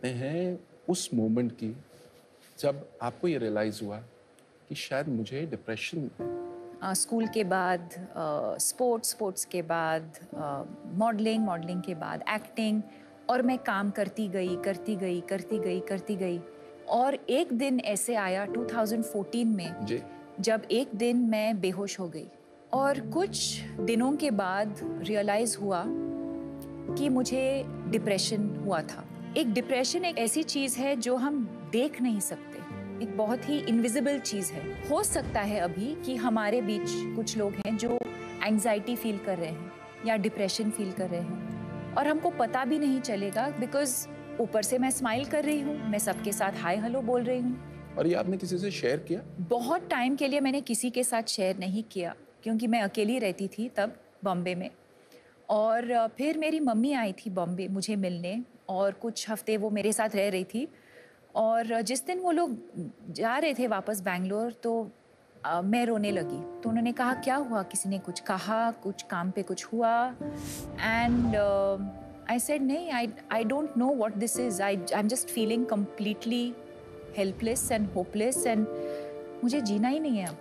करते हैं उस मोमेंट की जब आपको ये रियलाइज़ हुआ कि शायद मुझे डिप्रेशन। स्कूल के बाद स्पोर्ट्स के बाद मॉडलिंग के बाद एक्टिंग, और मैं काम करती गई। और एक दिन ऐसे आया 2014 में, जी। जब एक दिन मैं बेहोश हो गई और कुछ दिनों के बाद रियलाइज़ हुआ कि मुझे डिप्रेशन हुआ था। एक डिप्रेशन एक ऐसी चीज़ है जो हम देख नहीं सकते, एक बहुत ही इनविजिबल चीज़ है। हो सकता है अभी कि हमारे बीच कुछ लोग हैं जो एंग्जाइटी फील कर रहे हैं या डिप्रेशन फील कर रहे हैं और हमको पता भी नहीं चलेगा, बिकॉज ऊपर से मैं स्माइल कर रही हूँ, मैं सबके साथ हाय हेलो बोल रही हूँ। और ये आपने किसी से शेयर किया? बहुत टाइम के लिए मैंने किसी के साथ शेयर नहीं किया, क्योंकि मैं अकेली रहती थी तब बॉम्बे में। और फिर मेरी मम्मी आई थी बॉम्बे मुझे मिलने, और कुछ हफ्ते वो मेरे साथ रह रही थी। और जिस दिन वो लोग जा रहे थे वापस बैंगलोर, तो मैं रोने लगी। तो उन्होंने कहा क्या हुआ, किसी ने कुछ कहा, कुछ काम पे कुछ हुआ? एंड आई सेड नहीं, I don't know what this is, I am just feeling completely helpless and hopeless, and मुझे जीना ही नहीं है अब।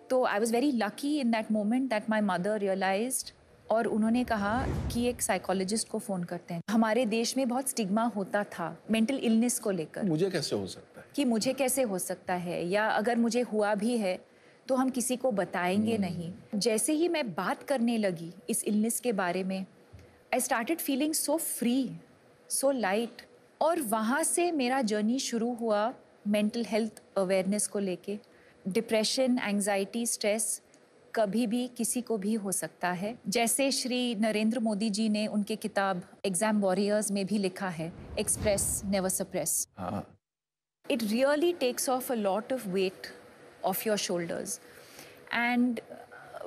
तो I was very lucky in that moment that my mother realised, और उन्होंने कहा कि एक साइकोलॉजिस्ट को फ़ोन करते हैं। हमारे देश में बहुत स्टिग्मा होता था मेंटल इलनेस को लेकर, मुझे कैसे हो सकता है? कि मुझे कैसे हो सकता है, या अगर मुझे हुआ भी है तो हम किसी को बताएंगे नहीं। जैसे ही मैं बात करने लगी इस इलनेस के बारे में, I started feeling so free, so light. और वहाँ से मेरा जर्नी शुरू हुआ मेंटल हेल्थ अवेयरनेस को लेके। डिप्रेशन, एंग्जाइटी, स्ट्रेस कभी भी किसी को भी हो सकता है। जैसे श्री नरेंद्र मोदी जी ने उनके किताब एग्जाम वॉरियर्स में भी लिखा है, एक्सप्रेस नेवर सप्रेस। हाँ। It really takes off a lot of weight off your shoulders. And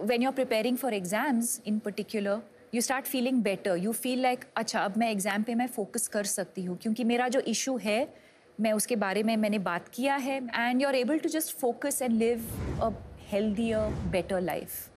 when you're preparing for exams in particular, you start feeling better. You feel like, अच्छा अब मैं exam पे मैं फोकस कर सकती हूँ, क्योंकि मेरा जो इशू है मैं उसके बारे में मैंने बात किया है, and you're able to just focus and live a healthier, better life.